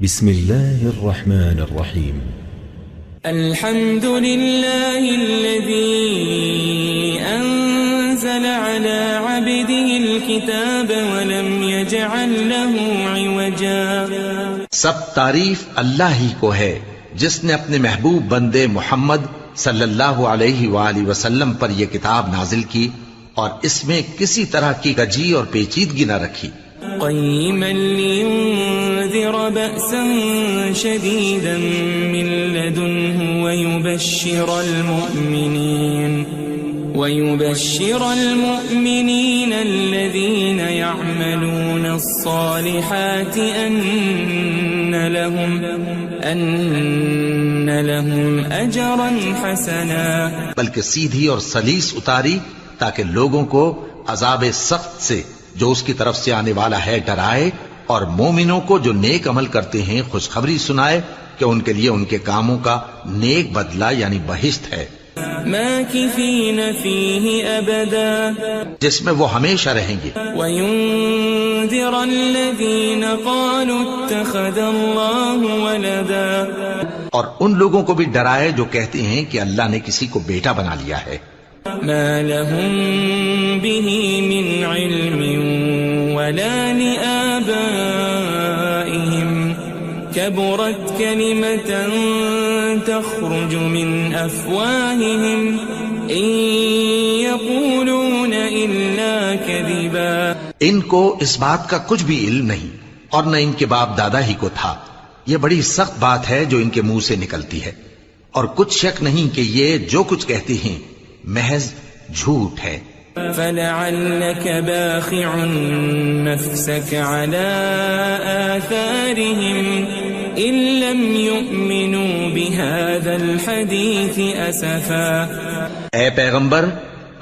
بسم الله الرحمن الرحيم. الحمد لله الذي أنزل على عبده الكتاب ولم يجعل له عوجا. سب تعریف اللہ ہی کو ہے جس نے اپنے محبوب بندے محمد صلی اللہ علیہ وآلہ وسلم پر یہ کتاب نازل کی اور اس میں کسی طرح کی کجی اور پیچیدگی نہ رکھی. قيما لينذر بأسا شديدا من لدنه ويبشر المؤمنين الذين يعملون الصالحات أن لهم أجرا حسنا. بلکہ سیدھی اور سلیس اتاری تاکہ لوگوں کو عذاب سخت سے جو اس کی طرف سے آنے والا ہے ڈرائے، اور مومنوں کو جو نیک عمل کرتے ہیں خوشخبری سنائے کہ ان کے لیے ان کے کاموں کا نیک بدلہ یعنی بہشت ہے، ماکثین فیہ ابدا، جس میں وہ ہمیشہ رہیں گے. وینذر الذین قالوا اتخذ اللہ ولدا، اور ان لوگوں کو بھی ڈرائے جو کہتے ہیں کہ اللہ نے کسی کو بیٹا بنا لیا ہے. ما لهم به من علم ولا لآبائهم كبرت كلمة تخرج من أفواههم إن يقولون إلا كذبا. ان کو اس بات کا کچھ بھی علم نہیں اور نہ ان کے باپ دادا ہی کو تھا. یہ بڑی سخت بات ہے جو ان کے منہ سے نکلتی ہے، اور کچھ شک نہیں کہ یہ جو کچھ کہتے ہیں محض جھوٹ ہے. فلعلك باخع نفسك على آثارهم إن لم يؤمنوا بهذا الحديث أسفا. اے پیغمبر،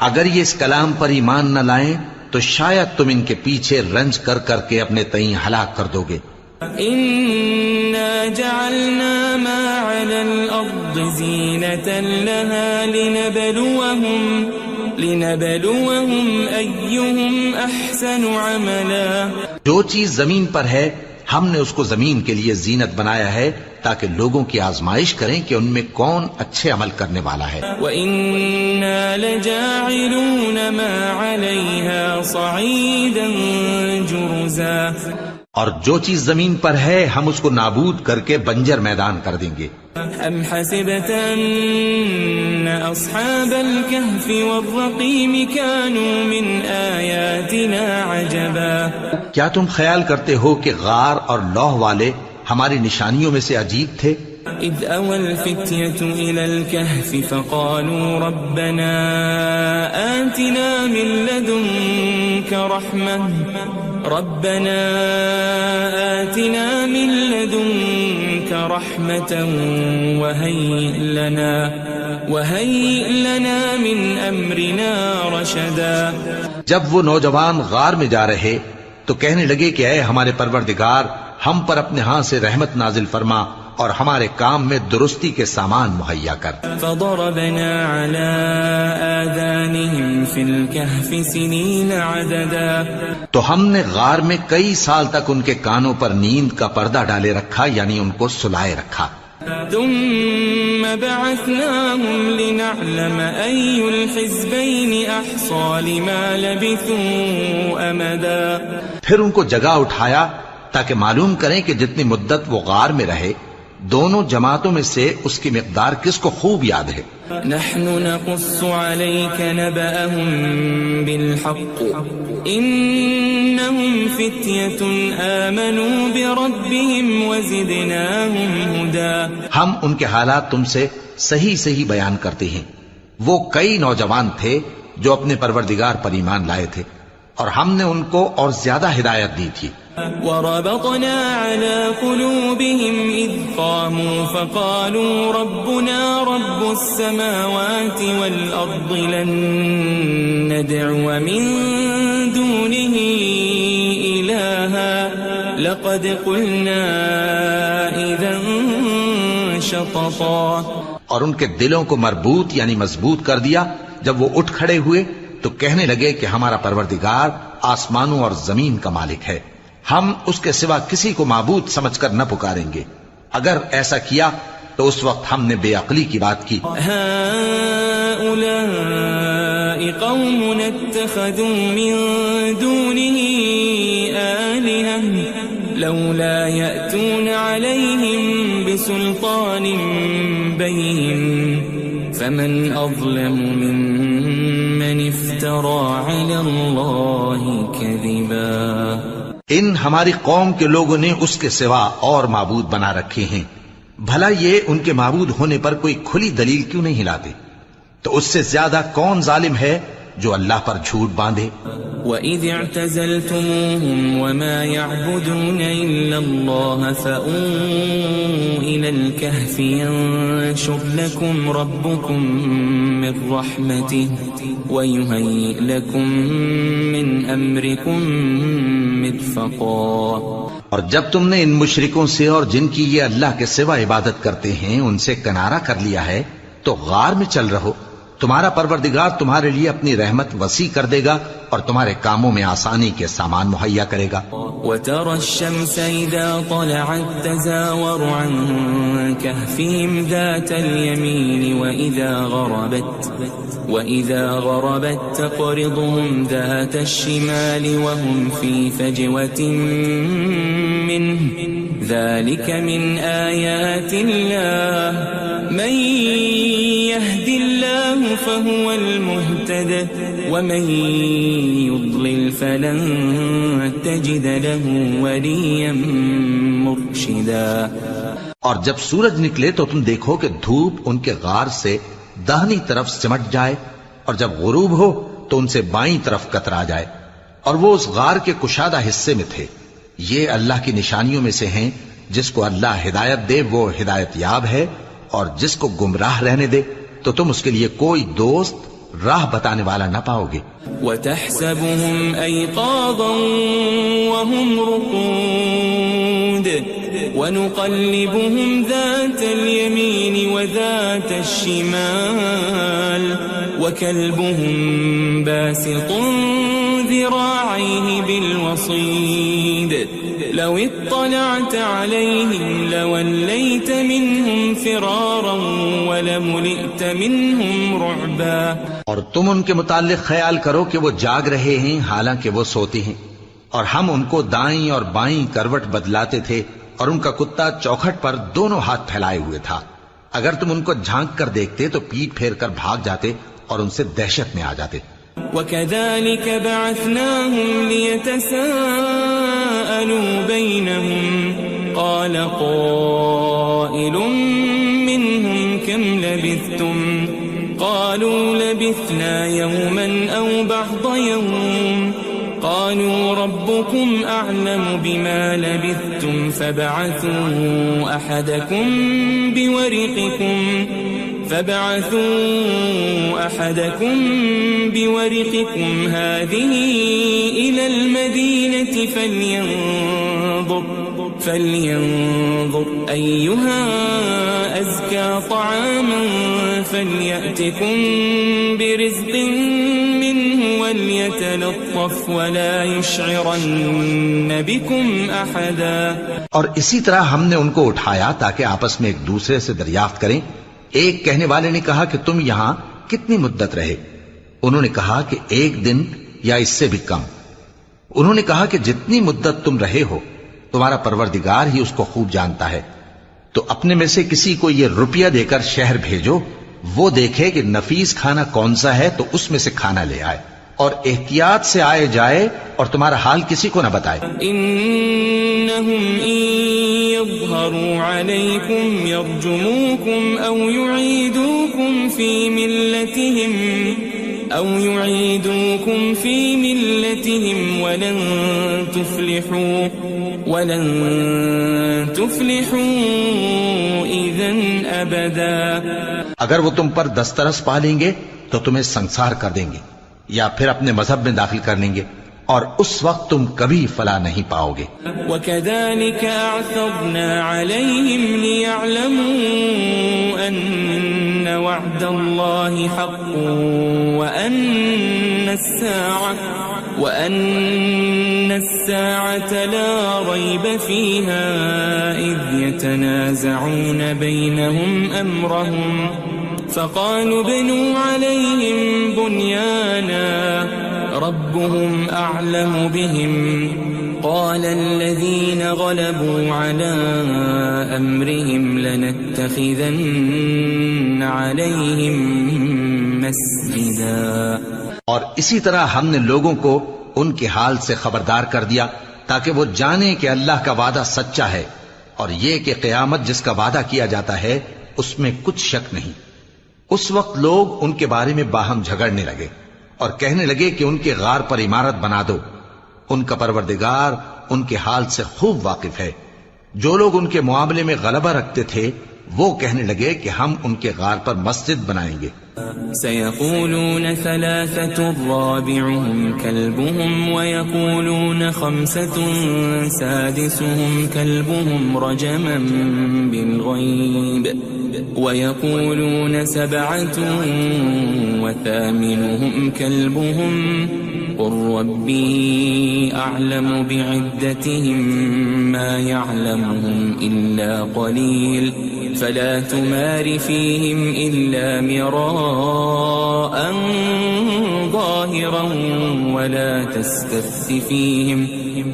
اگر یہ اس کلام پر ایمان نہ لائیں تو شاید تم ان کے پیچھے رنج کر کر کے اپنے تئیں ہلاک کر دو گے. إنا جعلنا ما على الأرض زينة لها لنبلوهم أيهم أحسن عملا. جو چیز زمین پر ہے ہم نے اس کو زمین کے لیے زینت بنایا ہے تاکہ لوگوں کی آزمائش کریں کہ ان میں کون اچھے عمل کرنے والا ہے. وَإِنَّا لَجَاعِلُونَ مَا عَلَيْهَا صَعِيدًا جُرُزًا. اور جو چیز زمین پر ہے ہم اس کو نابود کر کے بنجر میدان کر دیں گے. أَمْ حَسِبْتَ أَنَّ أَصْحَابَ الْكَهْفِ وَالرَّقِيمِ كَانُوا مِنْ آيَاتِنَا عَجَبًا. کیا تم خیال کرتے ہو کہ غار اور لوح والے ہماری نشانیوں میں سے عجیب تھے؟ إِذْ أَوَى الْفِتْيَةُ إِلَى الْكَهْفِ فَقَالُوا رَبَّنَا آتِنَا مِن لَّدُنكَ رَحْمَةً وَهَيِّئْ لَنَا مِنْ أَمْرِنَا رَشَدًا. جب وہ نوجوان غار میں جا رہے تو کہنے لگے کہ اے ہمارے پروردگار، ہم پر اپنے ہاں سے رحمت نازل فرما اور ہمارے کام میں درستی کے سامان مہیا کر. فضربنا على آذانهم في الكهف سنين عددا. تو ہم نے غار میں کئی سال تک ان کے کانوں پر نیند کا پردہ ڈالے رکھا، یعنی ان کو سلائے رکھا. ثم بعثناهم لنعلم أي الحزبين أحصى لما لبثوا أمدا. پھر ان کو جگہ اٹھایا تاکہ معلوم کریں کہ جتنی مدت وہ غار میں رہے دونوں جماعتوں میں سے اس کی مقدار کس کو خوب یاد ہے. نحن نقص عليك نبأهم بالحق إنهم فتية آمنوا بربهم وزدناهم هدى. ہم ان کے حالات تم سے صحیح بیان کرتے ہیں. وہ کئی نوجوان تھے جو اپنے پروردگار پر ایمان لائے تھے اور ہم نے ان کو اور زیادہ ہدایت دی تھی. وربطنا على قلوبهم إذ قاموا فقالوا ربنا رب السماوات والأرض لن ندعو من دونه إلها لقد قلنا إذا شططا. اور ان کے دلوں کو مربوط یعنی مضبوط کر دیا. جب وہ اٹھ کھڑے ہوئے تو کہنے لگے کہ ہمارا پروردگار آسمانوں اور زمین کا مالک ہے، ہم اس کے سوا کسی کو معبود سمجھ کر نہ پکاریں گے. اگر ایسا کیا تو اس وقت ہم نے بے عقلی کی بات کی. هؤلاء قوم اتخذوا من دونه آلهة لولا يأتون عليهم بسلطان بين فمن أظلم ممن افترى على الله كذبا. ان ہماری قوم کے لوگوں نے اس کے سوا اور معبود بنا رکھے ہیں. بھلا یہ ان کے معبود ہونے پر کوئی کھلی دلیل کیوں نہیں لاتے؟ تو اس سے زیادہ کون ظالم ہے جو اللہ پر جھوٹ باندھے؟ وَإِذِ اعْتَزَلْتُمُوهُمْ وَمَا يَعْبُدُونَ إِلَّا اللَّهَ فَأْوُوا إِلَى الْكَهْفِ يَنشُرْ لَكُمْ رَبُّكُمْ مِنْ رَحْمَتِهِ وَيُهَيِّئْ لَكُمْ مِنْ أَمْرِكُمْ مِرْفَقًا. اور جب تم نے ان مشرکوں سے اور جن کی یہ اللہ کے سوا عبادت کرتے ہیں ان سے کنارہ کر لیا ہے تو غار میں چل رہو. تمہارا پروردگار تمہارے لیے اپنی رحمت وسیع کر دے گا اور تمہارے کاموں میں آسانی کے سامان مہیا کرے گا. وَتَرَى الشَّمْسَ إِذَا طَلَعَتْ تَزَاوَرُ عَنْ كَهْفِهِمْ ذَاتَ الْيَمِينِ وَإِذَا غَرَبَتْ تَقْرِضُهُمْ ذَاتَ الشِّمَالِ وَهُمْ فِي فَجْوَةٍ مِّنْهُ ذَلِكَ مِنْ آيَاتِ اللَّهِ مَنْ يَهْدِ اللَّهُ فَهُوَ الْمُهْتَدِ وَمَنْ يُضْلِلْ فَلَنْ تَجِدَ لَهُ وَلِيًّا مُرْشِدًا. اور جب سورج نکلے تو تم دیکھو کہ دھوپ ان کے غار سے داہنی طرف سمٹ جائے اور جب غروب ہو تو ان سے بائیں طرف کترا جائے اور وہ اس غار کے کشادہ حصے میں تھے. یہ اللہ کی نشانیوں میں سے ہیں. جس کو اللہ ہدایت دے وہ ہدایت یاب ہے اور جس کو گمراہ رہنے دے تو تم اس کے لیے کوئی دوست راہ بتانے والا نہ پاؤ گے. وَتَحْسَبُهُمْ أَيْقَاظًا وَهُمْ رُقُودٌ وَنُقَلِّبُهُمْ ذَاتَ الْيَمِينِ وَذَاتَ الشِّمَالِ وَكَلْبُهُمْ بَاسِطٌ ذِرَاعَيْهِ بِالْوَصِيدِ لَوِ اطَّلَعْتَ عَلَيْهِمْ لَوَلَّيْتَ مِنْهُمْ فِرَارًا وَلَمُلِئْتَ مِنْهُمْ رُعْبًا. اور تم ان کے متعلق خیال کرو کہ وہ جاگ رہے ہیں حالانکہ وہ سوتے ہیں اور ہم ان کو دائیں اور بائیں کروٹ بدلاتے تھے اور ان کا کتا چوکھٹ پر دونوں ہاتھ پھیلائے ہوئے تھا. اگر تم ان کو جھانک کر دیکھتے تو پیٹ پھیر کر بھاگ جاتے اور ان سے دہشت میں آ جاتے. وَكَذَلِكَ بَعَثْنَاهُمْ لِيَتَسَاءَلُوا بَيْنَهُمْ قَالَ قَائِلٌ مِّنْهُمْ كَمْ لَبِثْتُمْ قَالُوا لَبِثْنَا يَوْمًا أَوْ بَعْضَ يَوْمٍ قَالُوا رَبُّكُمْ أَعْلَمُ بِمَا لَبِثْتُمْ فَابْعَثُوا أَحَدَكُمْ بِوَرِقِكُمْ هَذِهِ إِلَى الْمَدِينَةِ فَلْيَنظُرْ أَيُّهَا أَزْكَى طَعَامًا فَلْيَأْتِكُمْ بِرِزْقٍ مِّنْهُ وَلْيَتَلَطَّفْ وَلَا يُشْعِرَنَّ بِكُمْ أَحَدًا. اور اسی طرح ہم نے ان کو اٹھایا تاکہ آپس میں ایک دوسرے سے دریافت کریں. ایک کہنے والے نے کہا کہ تم یہاں کتنی مدت رہے؟ انہوں نے کہا کہ 1 دن یا اس سے بھی کم. انہوں نے کہا کہ جتنی مدت تم رہے ہو تمہارا پروردگار ہی اس کو خوب جانتا ہے. تو اپنے میں سے کسی کو یہ روپیہ دے کر شہر بھیجو، وہ دیکھے کہ نفیس کھانا کون سا ہے تو اس میں سے کھانا لے آئے اور احتیاط سے آئے جائے اور تمہارا حال کسی کو نہ بتائے. إنهم إن يظهروا عليكم يرجموكم أو يعيدوكم في ملتهم ولن تفلحوا إذا أبدا. اگر وہ تم پر دسترس پا لیں گے تو تمہیں سنسار کر دیں گے یا پھر اپنے مذہب میں داخل کر لیں گے اور اس وقت تم کبھی فلاح نہیں پاؤ گے. وَكَذَلِكَ أَعْثَرْنَا عَلَيْهِمْ لِيَعْلَمُوا أَنَّ وَعْدَ اللَّهِ حَقٌّ وَأَنَّ وأن الساعة لا ريب فيها إذ يتنازعون بينهم أمرهم فقالوا ابنوا عليهم بنيانا ربهم أعلم بهم قال الذين غلبوا على أمرهم لنتخذن عليهم مسجدا. اور اسی طرح ہم نے لوگوں کو ان کے حال سے خبردار کر دیا تاکہ وہ جانیں کہ اللہ کا وعدہ سچا ہے اور یہ کہ قیامت جس کا وعدہ کیا جاتا ہے اس میں کچھ شک نہیں. اس وقت لوگ ان کے بارے میں باہم جھگڑنے لگے اور کہنے لگے کہ ان کے غار پر عمارت بنا دو. ان کا پروردگار ان کے حال سے خوب واقف ہے. جو لوگ ان کے معاملے میں غلبہ رکھتے تھے وہ کہنے لگے کہ ہم ان کے غار پر مسجد بنائیں گے. سيقولون ثلاثة رابعهم كلبهم ويقولون خمسة سادسهم كلبهم رجما بالغيب ويقولون سبعة وثامنهم كلبهم قل ربي أعلم بعدتهم ما يعلمهم إلا قليل فلا تمار فيهم إلا مراء ظاهرا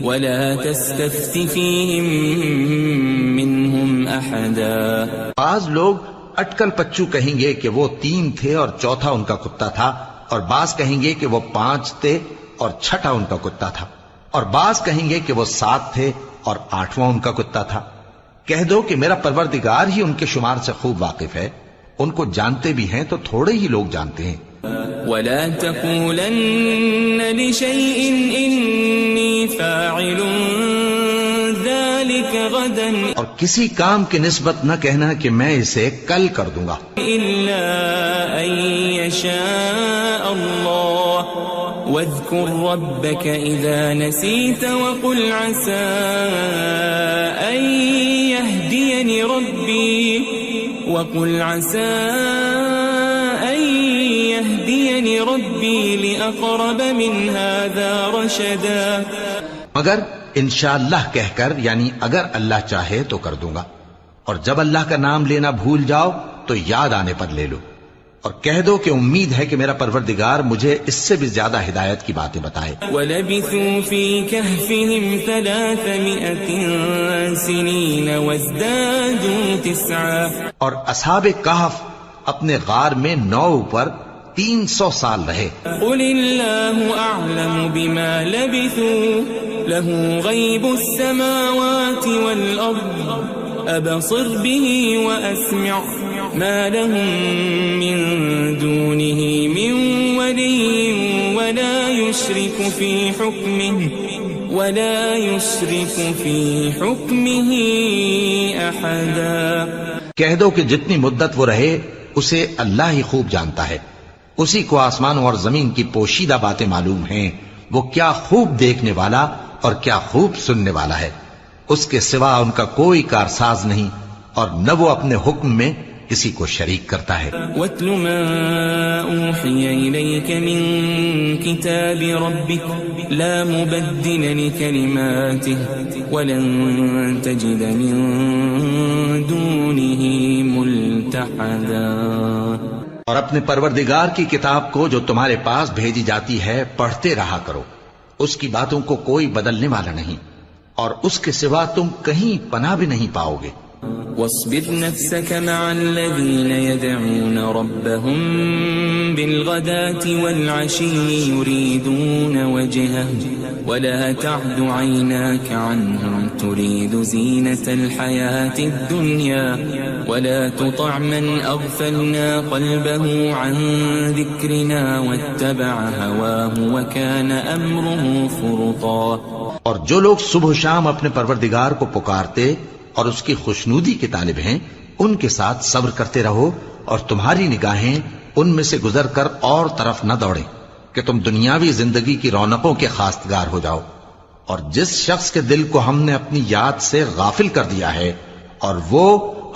ولا تستفت فيهم منهم أحدا. بعض لوگ اٹکل پچو کہیں گے کہ وہ 3 تھے اور چوتھا ان کا کتا تھا، اور بعض کہیں گے کہ وہ 5 تھے اور چھٹا ان کا کتا تھا، اور بعض کہیں گے کہ وہ 7 تھے اور 8واں ان کا کتا تھا. کہہ دو کہ میرا پروردگار ہی ان کے شمار سے خوب واقف ہے، ان کو جانتے بھی ہیں تو تھوڑے ہی لوگ جانتے ہیں. ولا تقولن لشيء إني فاعل ذلك غدا اور کسی کام کی نسبت نہ کہنا کہ میں اسے کل کر دوں گا إلا أن يشاء الله واذكر ربك إذا نسيت وقل عسى أن يهديني ربي لأقرب من هذا رشدا. مگر انشاءاللہ کہہ کر، یعنی اگر اللہ چاہے تو کر دوں گا، اور جب اللہ کا نام لینا بھول جاؤ تو یاد آنے پر لے لو، اور کہہ دو کہ امید ہے کہ میرا پروردگار مجھے اس سے بھی زیادہ ہدایت کی باتیں بتائے. وَلَبِثُوا فِي كَهْفِهِمْ 300 سِنِينَ وَازْدَادُوا 9. اور اصحاب کہف اپنے غار میں 9 پر 300 سال رہے. قُلِ اللَّهُ أَعْلَمُ بِمَا لَبِثُوا لَهُ غَيْبُ السَّمَاوَاتِ وَالْأَرْضِ أَبْصِرْ بِهِ وَأَسْمِعْ مَا لَهُم مِّن دُونِهِ مِن وَلِيٍّ وَلَا يُشْرِكُ فِي حُكْمِهِ أَحَدًا. کہہ دو کہ جتنی مدت وہ رہے اسے اللہ ہی خوب جانتا ہے، اسی کو آسمانوں اور زمین کی پوشیدہ باتیں معلوم ہیں. وہ کیا خوب دیکھنے والا اور کیا خوب سننے والا ہے. اس کے سوا ان کا کوئی کارساز نہیں، اور نہ وہ اپنے حکم میں کسی کو شریک کرتا ہے. وَاتْلُ مَا أُوحِيَ إِلَيْكَ مِن كِتَابِ رَبِّكَ لَا مُبَدِّلَ لِكَلِمَاتِهِ وَلَن تَجِدَ مِن دُونِهِ مُلْتَحَدًا. اور اپنے پروردگار کی کتاب کو جو تمہارے پاس بھیجی جاتی ہے پڑھتے رہا کرو، اس کی باتوں کو کوئی بدلنے والا نہیں، اور اس کے سوا تم کہیں پناہ بھی نہیں پاؤ گے. واصبر نفسك مع الذين يدعون ربهم بالغداة والعشي يريدون وجهه ولا تعد عيناك عنهم تريد زينة الحياة الدنيا ولا تطع من أغفلنا قلبه عن ذكرنا واتبع هواه وكان أمره فرطا. اور جو لوگ صبح و شام اپنے پروردگار کو پکارتے اور اس کی خوشنودی کے طالب ہیں ان کے ساتھ صبر کرتے رہو، اور تمہاری نگاہیں ان میں سے گزر کر اور طرف نہ دوڑیں کہ تم دنیاوی زندگی کی رونقوں کے خواستگار ہو جاؤ. اور جس شخص کے دل کو ہم نے اپنی یاد سے غافل کر دیا ہے اور وہ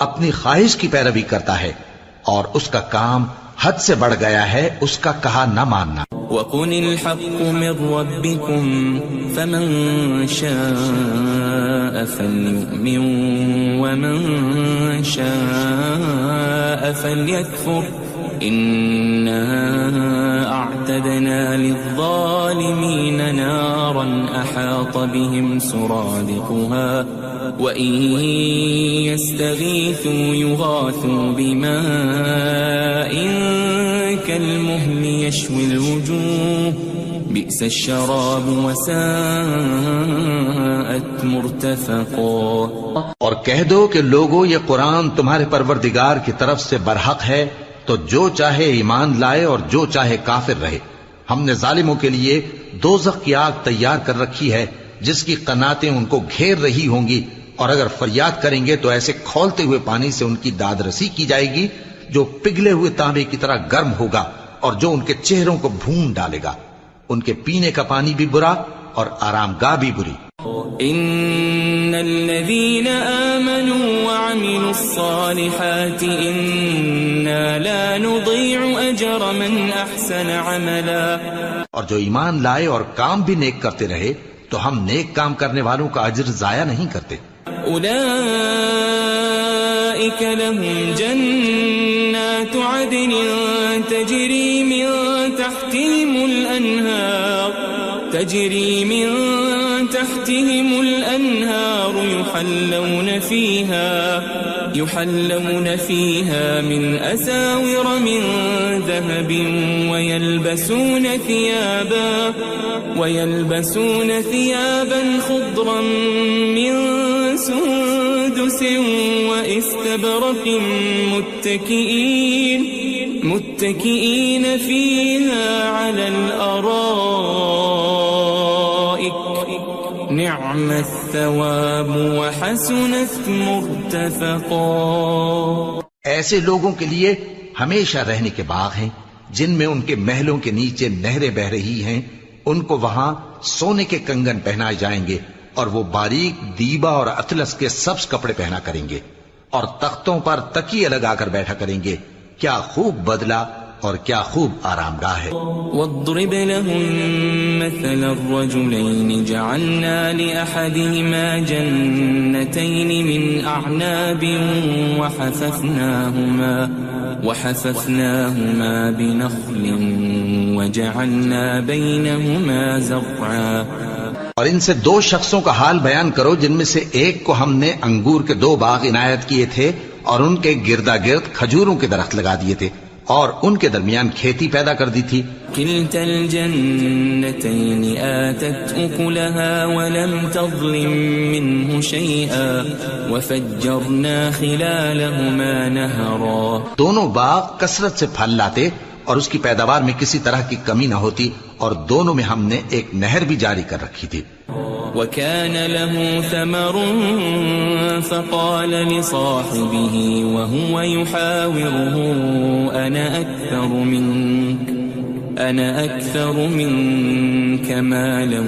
اپنی خواہش کی پیروی کرتا ہے اور اس کا کام حد سے بڑھ گیا ہے، اس کا کہا نہ ماننا. وقل الحق من ربكم فمن شاء فليؤمن ومن شاء فليكفر إنا أعتدنا للظالمين نارا أحاط بهم سرادقها وإن يستغيثوا يغاثوا بماء كالمهل يشوي الوجوه بئس الشراب وساءت مرتفقا. اور کہہ دو کہ لوگو یہ قرآن تمہارے پروردگار کی طرف سے برحق ہے، تو جو چاہے ایمان لائے اور جو چاہے کافر رہے. ہم نے ظالموں کے لیے دوزخ کی آگ تیار کر رکھی ہے جس کی قناتیں ان کو گھیر رہی ہوں گی، اور اگر فریاد کریں گے تو ایسے کھولتے ہوئے پانی سے ان کی داد رسی کی جائے گی جو پگھلے ہوئے تانبے کی طرح گرم ہوگا اور جو ان کے چہروں کو بھون ڈالے گا. ان کے پینے کا پانی بھی برا اور آرام گاہ بھی بری. ان الذين آمنوا وعملوا الصالحات انا لا نضيع اجر من احسن عملا. اور جو ایمان لائے اور کام بھی نیک کرتے رہے تو ہم نیک کام کرنے والوں کا اجر ضائع نہیں کرتے. اولئك لهم جنات عدن تجري من تحتهم الأنهار يحلون فيها من أساور من ذهب ويلبسون ثيابا خضرا من سندس واستبرق متكئين فيها على الأرائك نعم الثواب وحسنت مرتفقا. ایسے لوگوں کے لیے ہمیشہ رہنے کے باغ ہیں جن میں ان کے محلوں کے نیچے نہریں بہ رہی ہیں. ان کو وہاں سونے کے کنگن پہنائے جائیں گے اور وہ باریک دیبا اور اطلس کے سبز کپڑے پہنا کریں گے اور تختوں پر تکیے لگا کر بیٹھا کریں گے. کیا خوب بدلہ اور کیا خوب آرام گاہ ہے. واضرب لهم مثل الرجلين جعلنا لأحدهما جنتين من أعناب وحففناهما بنخل وجعلنا بينهما زرعا. اور ان سے دو شخصوں کا حال بیان کرو جن میں سے ایک کو ہم نے انگور کے 2 باغ عنایت کیے تھے اور ان کے گردا گرد کھجوروں کے درخت لگا دیے تھے اور ان کے درمیان کھیتی پیدا کر دی تھی. كلتا الجنتين آتت أكلها ولم تظلم منه شيئا وفجرنا خلالهما نهرا. دونوں باغ کثرت سے پھل لاتے اور اس کی پیداوار میں کسی طرح کی کمی نہ ہوتی اور دونوں میں ہم نے ایک نہر بھی جاری کر رکھی تھی. وكان له ثمر فقال لصاحبه وهو يحاوره أنا أكثر منك مالا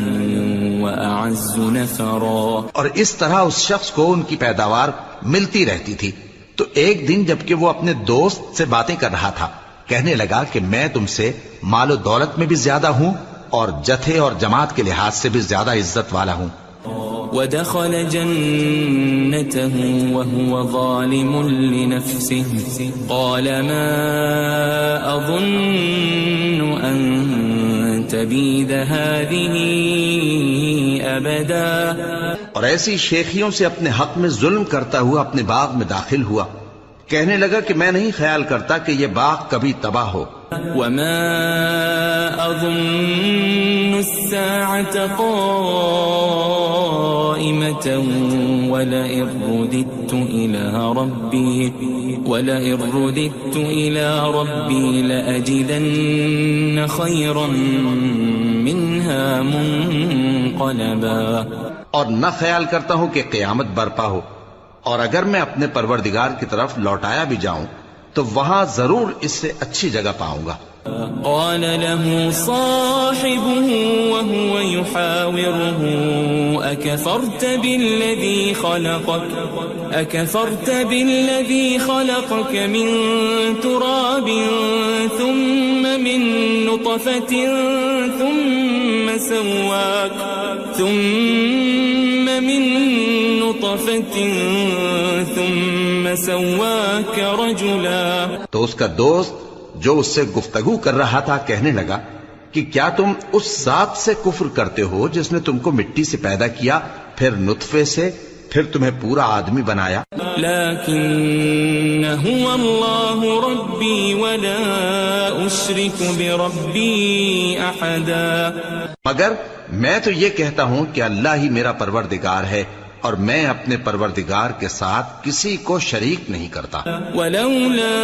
وأعز نفرا. اور اس طرح اس شخص کو ان کی پیداوار ملتی رہتی تھی. تو ایک دن جبکہ وہ اپنے دوست سے باتیں کر رہا تھا کہنے لگا کہ میں تم سے مال و دولت میں بھی زیادہ ہوں اور جتھے اور جماعت کے لحاظ سے بھی زیادہ عزت والا ہوں. ودخل جنته وهو ظالم لنفسه قال ما أظن أن تبيد هذه أبدا. اور ایسی شیخیوں سے اپنے حق میں ظلم کرتا ہوا اپنے باغ میں داخل ہوا. کہنے لگا کہ میں نہیں خیال کرتا کہ یہ باغ کبھی تباہ ہو. وما أظن الساعة قائمة ولئن رددت إلى ربي لأجدن خيرا منها منقلبا. اور نہ خیال کرتا ہوں کہ قیامت برپا ہو اور اگر میں اپنے پروردگار کی طرف لوٹایا بھی جاؤں تو وہاں ضرور اس سے اچھی جگہ پاؤں گا. قال له صاحبه وهو يحاوره أكفرت بالذي خلقك من تراب ثم من نطفة ثم سواك رجلا. تو اس کا دوست جو اس سے گفتگو کر رہا تھا کہنے لگا کہ کیا تم اس ذات سے کفر کرتے ہو جس نے تم کو مٹی سے پیدا کیا، پھر نطفے سے، پھر تمہیں پورا آدمی بنایا. لیکن هو اللہ ربی ولا اشرک بربی احدا. مگر میں تو یہ کہتا ہوں کہ اللہ ہی میرا پروردگار ہے اور میں اپنے پروردگار کے ساتھ کسی کو شریک نہیں کرتا. ولولا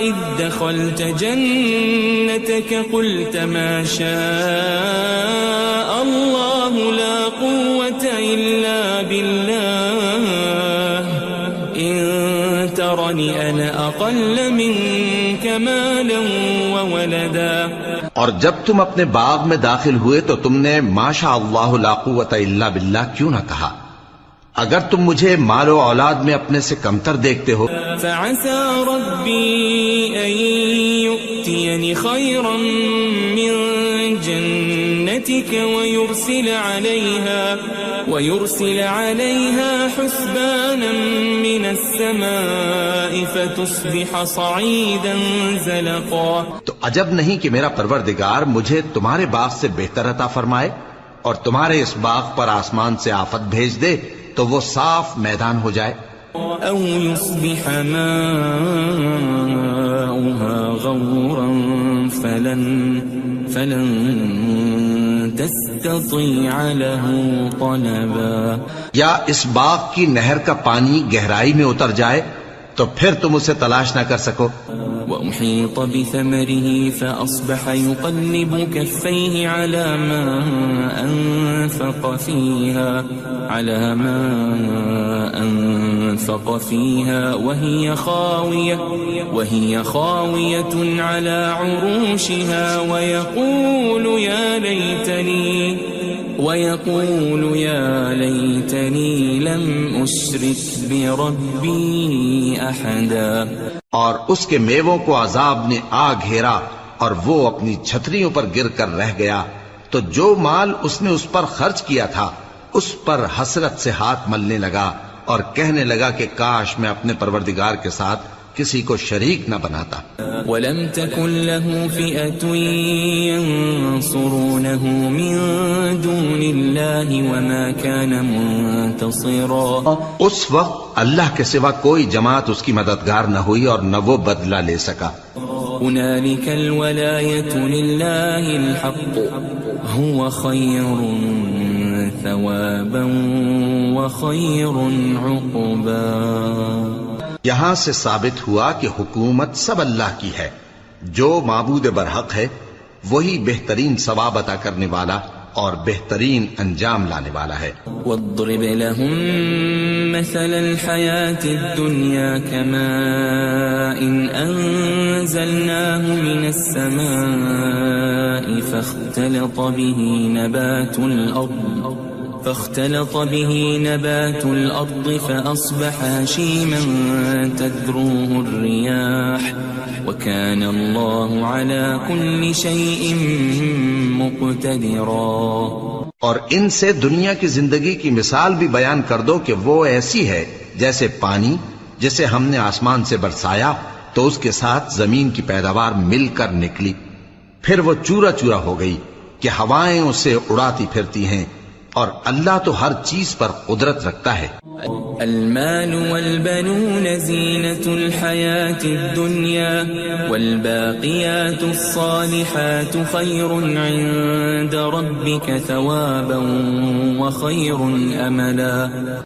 اذ دخلت جنتك قلت ما شاء الله لا قوة الا بالله ان ترني انا اقل منك مالا وولدا. اور جب تم اپنے باغ میں داخل ہوئے تو تم نے ما شاء اللہ لا قوت الا باللہ کیوں نہ کہا؟ اگر تم مجھے مال و اولاد میں اپنے سے کمتر دیکھتے ہو. فعسى ربي أن يؤتيني خيرا من جنتك ويرسل عليها حسبانا من السماء فتصبح صعيدا زلقا. تو عجب نہیں کہ میرا پروردگار مجھے تمہارے باغ سے بہتر عطا فرمائے اور تمہارے اس باغ پر آسمان سے آفت بھیج دے تو وہ صاف میدان ہو جائے. او يصبح ماؤها غورا فلن تستطيع له طلبا. یا اس باغ کی نہر کا پانی گہرائی میں اتر جائے تو پھر تم اسے تلاش نہ کر سکو. وأحيط بثمره فأصبح يقلب كفيه على ما أنفق فيها وهي خاوية على عروشها ويقول يا ليتني لم أشرك بربي أحدا. اور اس کے میووں کو عذاب نے آ گھیرا اور وہ اپنی چھتریوں پر گر کر رہ گیا، تو جو مال اس نے اس پر خرچ کیا تھا اس پر حسرت سے ہاتھ ملنے لگا اور کہنے لگا کہ کاش میں اپنے پروردگار کے ساتھ کسی کو شریک نہ بناتا. وَلَمْ تَكُنْ لَهُ فِئَةٌ يَنصُرُونَهُ مِن دُونِ اللَّهِ وَمَا كَانَ مُنتَصِرًا. اس وقت اللہ کے سوا کوئی جماعت اس کی مددگار نہ ہوئی اور نہ وہ بدلہ لے سکا. هُنَالِكَ الْوَلَایَةُ لِلَّهِ الْحَقُّ هُوَ خَيْرٌ ثَوَابًا وَخَيْرٌ عُقْبًا. یہاں سے ثابت ہوا کہ حکومت سب اللہ کی ہے. جو معبود برحق ہے وہی بہترین ثواب عطا کرنے والا اور بہترین انجام لانے والا ہے. وَاضْرِبْ لَهُم مَّثَلَ الْحَيَاةِ الدُّنْيَا كَمَاءٍ أَنزَلْنَاهُ مِنَ السَّمَاءِ فاختلط به نبات الأرض فأصبح هشيما تذروه الرياح وكان الله على كل شيء مقتدرا. اور ان سے دنیا کی زندگی کی مثال بھی بیان کر دو کہ وہ ایسی ہے جیسے پانی جسے ہم نے آسمان سے برسایا تو اس کے ساتھ زمین کی پیداوار مل کر نکلی، پھر وہ چورا چورا ہو گئی کہ ہوائیں اسے اڑاتی پھرتی ہیں، اور اللہ تو ہر چیز پر قدرت رکھتا ہے. المال والبنون زینة الحیاة الدنیا والباقیات الصالحات خیر عند ربک ثوابا وخیر املا.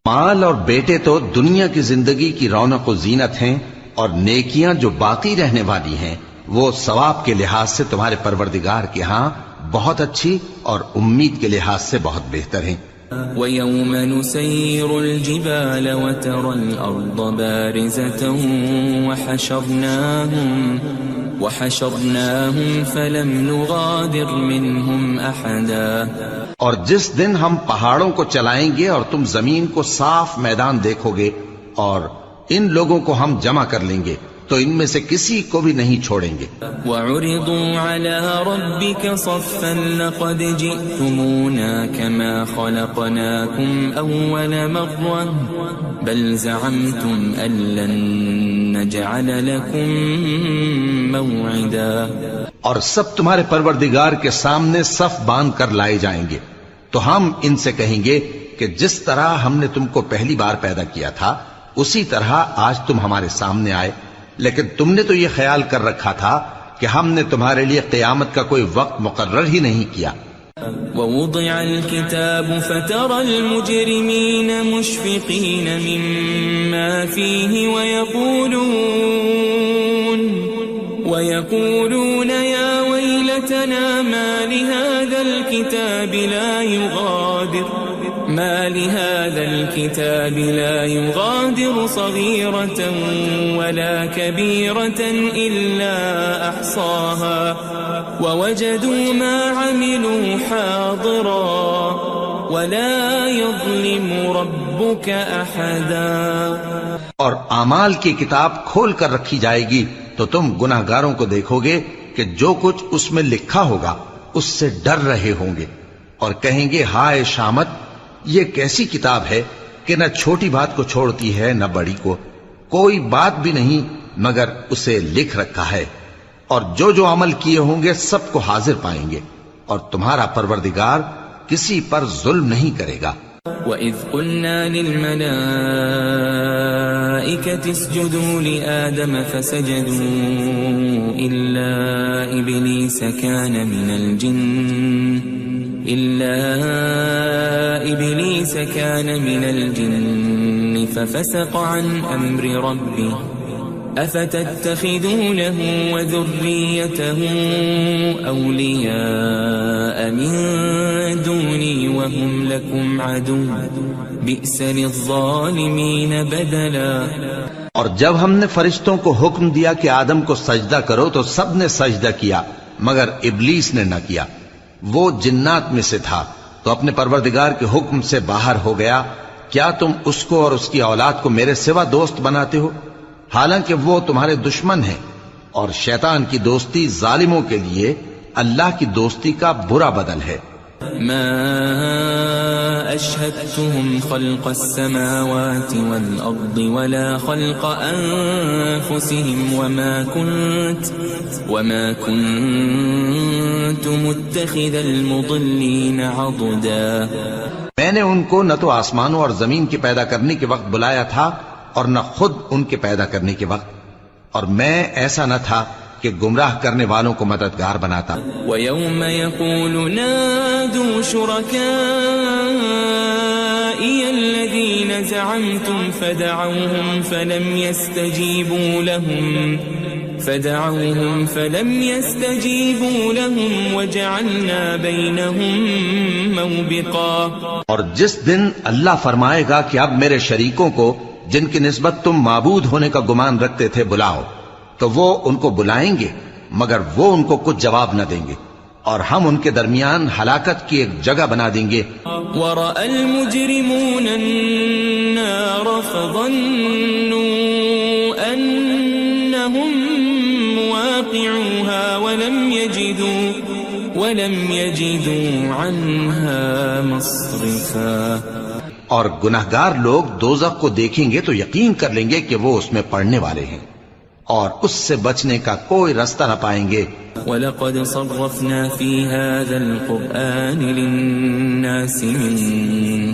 مال اور بیٹے تو دنیا کی زندگی کی رونق و زینت ہیں، اور نیکیاں جو باقی رہنے والی ہیں وہ ثواب کے لحاظ سے تمہارے پروردگار کے ہاں بہت اچھی اور امید کے لحاظ سے بہت بہتر ہیں. وَيَوْمَ نُسَيِّرُ الْجِبَالَ وَتَرَى الْأَرْضَ بَارِزَةً وَحَشَرْنَاهُمْ فَلَمْ نُغَادِرْ مِنْهُمْ أَحَدًا. اور جس دن ہم پہاڑوں کو چلائیں گے اور تم زمین کو صاف میدان دیکھو گے اور ان لوگوں کو ہم جمع کر لیں گے تو ان میں سے کسی کو بھی نہیں چھوڑیں گے. وَعُرِضُوا عَلَى رَبِّكَ صَفًّا لَقَدْ جِئْتُمُونَا كَمَا خَلَقْنَاكُمْ أَوَّلَ مَرَّةٍ بَلْ زَعَمْتُمْ أَن لَّن نَّجْعَلَ لَكُم مَّوْعِدًا. اور سب تمہارے پروردگار کے سامنے صف باندھ کر لائے جائیں گے تو ہم ان سے کہیں گے کہ جس طرح ہم نے تم کو پہلی بار پیدا کیا تھا اسی طرح آج تم ہمارے سامنے آئے، لیکن تم نے تو یہ خیال کر رکھا تھا کہ ہم نے تمہارے لیے قیامت کا کوئی وقت مقرر ہی نہیں کیا. وَوُضِعَ الْكِتَابُ فَتَرَى الْمُجْرِمِينَ مُشْفِقِينَ مِمَّا فِيهِ وَيَقُولُونَ يَا وَيْلَتَنَا مَا لِهَذَا الْكِتَابِ لَا يُغَادِرُ صَغِيرَةً وَلَا كَبِيرَةً إِلَّا أَحْصَاهَا وَوَجَدُوا مَا عَمِلُوا حَاضِرًا وَلَا يَظْلِمُ رَبُّكَ أَحَدًا. اور اعمال کی کتاب کھول کر رکھی جائے گی تو تم گناہگاروں کو دیکھو گے کہ جو کچھ اس میں لکھا ہوگا اس سے ڈر رہے ہوں گے اور کہیں گے ہائے شامت، یہ کیسی کتاب ہے کہ نہ چھوٹی بات کو چھوڑتی ہے نہ بڑی کو، کوئی بات بھی نہیں مگر اسے لکھ رکھا ہے، اور جو جو عمل کیے ہوں گے سب کو حاضر پائیں گے، اور تمہارا پروردگار کسی پر ظلم نہیں کرے گا. وَإِذْ قُلْنَا لِلْمَلَائِكَةِ اسْجُدُوا لِآدَمَ فَسَجَدُوا إِلَّا إِبْلِيسَ كَانَ مِنَ الْجِنِّ فَفَسَقَ عَنْ أَمْرِ رَبِّهِ أَفَتَتَّخِذُونَهُ وَذُرِّيَّتَهُ أَوْلِيَاءَ مِن دُونِي وَهُمْ لَكُمْ عَدُوٌّ بِئْسَ لِلظَّالِمِينَ بَدَلًا. اور جب ہم نے فرشتوں کو حکم دیا کہ آدم کو سجدہ کرو تو سب نے سجدہ کیا مگر ابلیس نے نہ کیا، وہ جنات میں سے تھا تو اپنے پروردگار کے حکم سے باہر ہو گیا. کیا تم اس کو اور اس کی اولاد کو میرے سوا دوست بناتے ہو حالانکہ وہ تمہارے دشمن ہیں، اور شیطان کی دوستی ظالموں کے لیے اللہ کی دوستی کا برا بدل ہے. ما أشهدتهم خلق السماوات والأرض ولا خلق أنفسهم وما كنت متخذ المضلين عضدا. میں نے ان کو نہ تو آسمانوں اور زمین کے پیدا کرنے کے وقت بلایا تھا اور نہ خود ان کے پیدا کرنے کے وقت، اور میں ایسا نہ تھا کہ گمراہ کرنے والوں کو مددگار بناتا. وَيَوْمَ يَقُولُ نَادُوا شُرَكَائِيَ الَّذِينَ زَعَمْتُمْ فَدَعَوْهُمْ فَلَمْ يَسْتَجِيبُوا لَهُمْ وَجَعَلْنَا بَيْنَهُمْ مَوْبِقًا. اور جس دن اللہ فرمائے گا کہ اب میرے شریکوں کو جن کی نسبت تم معبود ہونے کا گمان رکھتے تھے بلاؤ، تو وہ ان کو بلائیں گے مگر وہ ان کو کچھ جواب نہ دیں گے، اور ہم ان کے درمیان ہلاکت کی ایک جگہ بنا دیں گے. وَرَأَى الْمُجْرِمُونَ النَّارَ فَظَنُّوا أَنَّهُمْ مُوَاقِعُوهَا وَلَمْ يَجِدُوا عَنْهَا مَصْرِفًا. اور گناہگار لوگ دوزخ کو دیکھیں گے تو یقین کر لیں گے کہ وہ اس میں پڑنے والے ہیں اور اس سے بچنے کا کوئی راستہ نہ پائیں گے. وَلَقَدْ صَرَّفْنَا فِي هَذَا الْقُرْآنِ لِلنَّاسِ مِنْ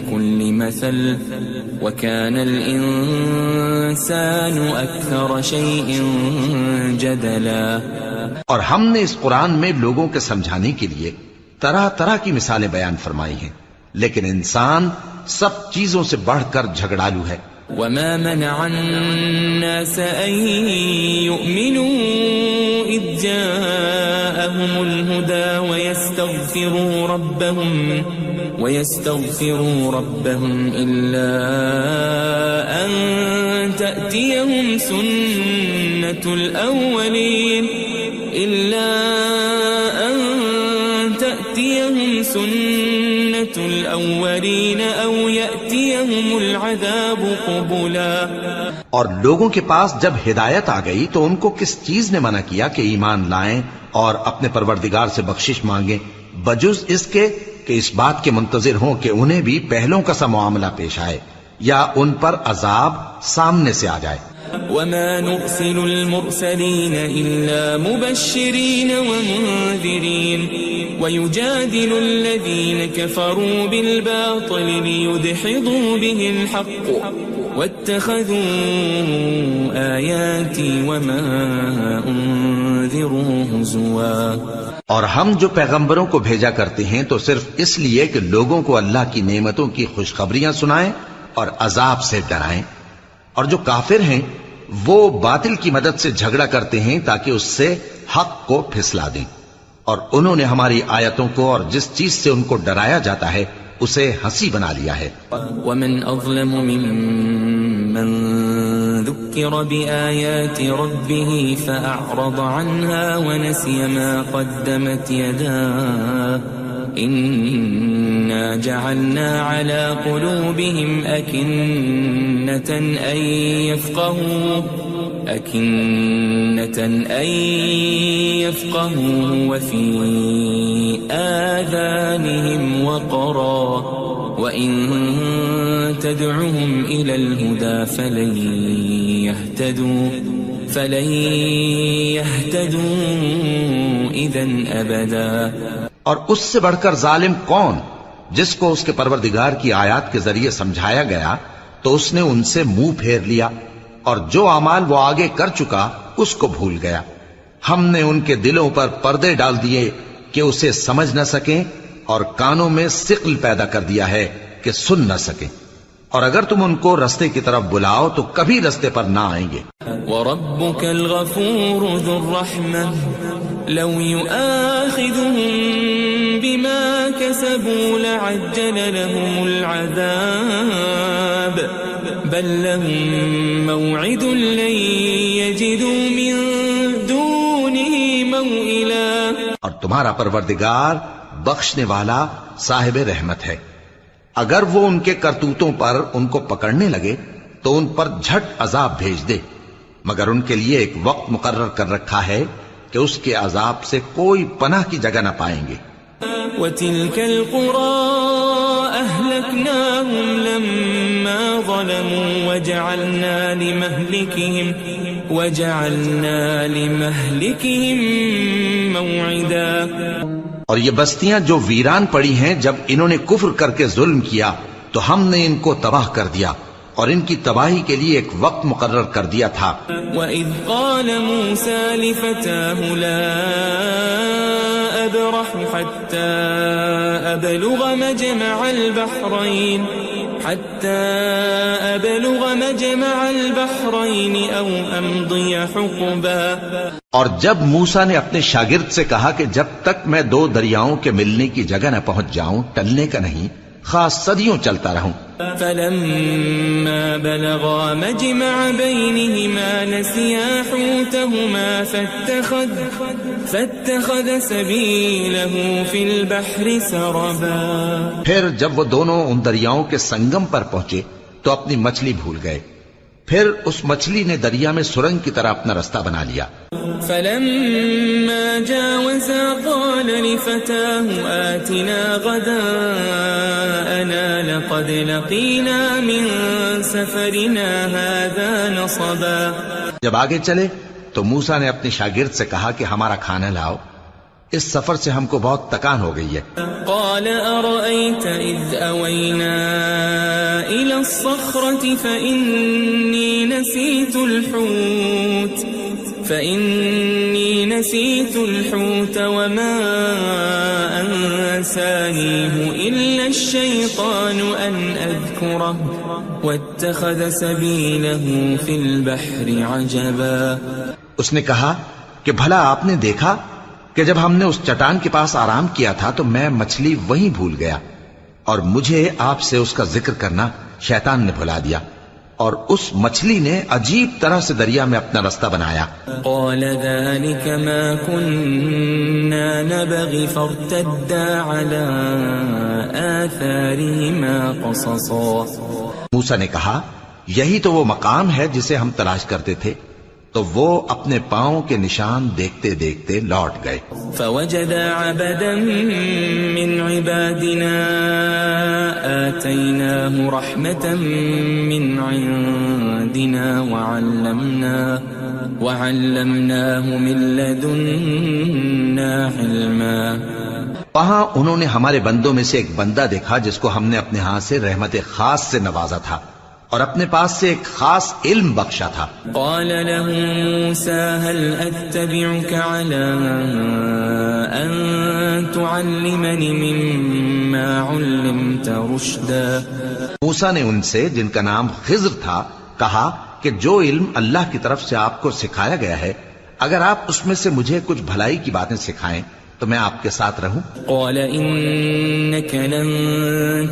كُلِّ مَثَلٍ وَكَانَ الْإِنسَانُ أَكْثَرَ شَيْءٍ جَدَلًا. اور ہم نے اس قرآن میں لوگوں کے سمجھانے کے لیے طرح طرح کی مثالیں بیان فرمائی ہیں، لیکن انسان سب چیزوں سے بڑھ کر جھگڑالو ہے. وما منع الناس أن يؤمنوا إذ جاءهم الهدى ويستغفروا ربهم إلا أن تأتيهم سنة الأولين أو يأتيهم العذاب قبلا. اور لوگوں کے پاس جب ہدایت آ گئی تو ان کو کس چیز نے منع کیا کہ ایمان لائیں اور اپنے پروردگار سے بخشش مانگیں بجز اس کے کہ اس بات کے منتظر ہوں کہ انہیں بھی پہلوں کا سا معاملہ پیش آئے یا ان پر عذاب سامنے سے آ جائے. وما نرسل المرسلين إلا مبشرين ومنذرين ويجادل الذين كفروا بالباطل ليدحضوا به الحق واتخذوا آياتي وما أنذروا هزوا. اور ہم جو پیغمبروں کو بھیجا کرتے ہیں تو صرف اس لیے کہ لوگوں کو اللہ کی نعمتوں کی خوشخبریاں سنائیں اور عذاب سے ڈرائیں. اور جو کافر ہیں وہ باطل کی مدد سے جھگڑا کرتے ہیں تاکہ اس سے حق کو پھسلا دیں. اور انہوں نے ہماری آیتوں کو اور جس چیز سے ان کو ڈرایا جاتا ہے اسے ہنسی بنا لیا ہے. ومن أظلم ممن ذكر بآيات ربه فأعرض عنها ونسي ما قدمت يداه إنا جعلنا على قلوبهم أكنة أن يفقهوا وفي آذانهم وقرا وإن تدعهم إلى الهدى فلن يهتدوا إذا أبدا. اور اس سے بڑھ کر ظالم کون جس کو اس کے پروردگار کی آیات کے ذریعے سمجھایا گیا تو اس نے ان سے منہ پھیر لیا اور جو اعمال وہ آگے کر چکا اس کو بھول گیا. ہم نے ان کے دلوں پر پردے ڈال دیے کہ اسے سمجھ نہ سکیں اور کانوں میں ثقل پیدا کر دیا ہے کہ سن نہ سکیں. اور اگر تم ان کو رستے کی طرف بلاؤ تو کبھی رستے پر نہ آئیں گے. وَرَبُّكَ الْغَفُورُ ذُو الرَّحْمَةِ لَوْ يُؤَاخِذُهُم بِمَا كَسَبُوا لَعَجَّلَ لَهُمُ الْعَذَابَ بَل لَّهُم مَّوْعِدٌ لَّن يَجِدُوا مِن دُونِهِ مَوْئِلًا. اور تمہارا پروردگار بخشنے والا صاحب رحمت ہے. اگر وہ ان کے کرتوتوں پر ان کو پکڑنے لگے تو ان پر جھٹ عذاب بھیج دے مگر ان کے لیے ایک وقت مقرر کر رکھا ہے کہ اس کے عذاب سے کوئی پناہ کی جگہ نہ پائیں گے. وَتِلْكَ الْقُرَىٰ أَهْلَكْنَاهُمْ لَمَّا ظَلَمُوا وَجَعَلْنَا لِمَهْلِكِهِمْ مَوْعِدًا. اور یہ بستیاں جو ویران پڑی ہیں جب انہوں نے کفر کر کے ظلم کیا تو ہم نے ان کو تباہ کر دیا اور ان کی تباہی کے لیے ایک وقت مقرر کر دیا تھا. وَإِذْ قَالَ مُوسَىٰ لِفَتَاهُ لَا أَبْرَحُ حَتَّىٰ أَبْلُغَ مَجْمَعَ الْبَحْرَيْنِ أَوْ أَمْضِيَ حُقُبًا. اور جب موسیٰ نے اپنے شاگرد سے کہا کہ جب تک میں دو دریاؤں کے ملنے کی جگہ نہ پہنچ جاؤں ٹلنے کا نہیں خاص صدیوں چلتا رہوں. فَلَمَّا بَلَغَا مَجْمَعَ بَيْنِهِمَا نَسِيَا حُوتَهُمَا فَاتَّخَذَ سَبِيلَهُ فِي الْبَحْرِ سَرَبًا. پھر جب وہ دونوں ان دریاؤں کے سنگم پر پہنچے تو اپنی مچھلی بھول گئے. پھر اس مچھلی نے دریا میں سرنگ کی طرح اپنا رستہ بنا لیا. فَلَمَّا جَاوَزَا قَالَ لِفَتَاهُ آتِنَا غَدَاءَنَا لَقَدْ لَقِينَا مِن سَفَرِنَا هَٰذَا نَصَبًا. جب آگے چلے تو موسیٰ نے اپنے شاگرد سے کہا کہ ہمارا کھانا لاؤ اس سفر سے ہم کو بہت تکان ہو گئی ہے. قال أرأيت إذ أوينا إلى الصخرة فإني نسيت الحوت وما أنسانيه إلا الشيطان أن أذكره واتخذ سبيله في البحر عجبا. اس نے کہا کہ بھلا آپ نے دیکھا کہ جب ہم نے اس چٹان کے پاس آرام کیا تھا تو میں مچھلی وہیں بھول گیا اور مجھے آپ سے اس کا ذکر کرنا شیطان نے بھلا دیا اور اس مچھلی نے عجیب طرح سے دریا میں اپنا رستہ بنایا. قال ذلك ما كنا نبغي فارتدا على آثارهما قصصا. موسیٰ نے کہا یہی تو وہ مقام ہے جسے ہم تلاش کرتے تھے. تو وہ اپنے پاؤں کے نشان دیکھتے دیکھتے لوٹ گئے. فوجد عبدا من عبادنا آتيناه رحمة من عندنا وعلمناه من لدنا علما. وہاں انہوں نے ہمارے بندوں میں سے ایک بندہ دیکھا جس کو ہم نے اپنے ہاتھ سے رحمت خاص سے نوازا تھا اور اپنے پاس سے ایک خاص علم بخشا تھا. قال له موسى هل أتبعك على أن تعلمني مما علمت رشدا. موسیٰ نے ان سے جن کا نام خضر تھا کہا کہ جو علم اللہ کی طرف سے آپ کو سکھایا گیا ہے اگر آپ اس میں سے مجھے کچھ بھلائی کی باتیں سکھائیں تو میں آپ کے ساتھ رہوں. قال إنك لن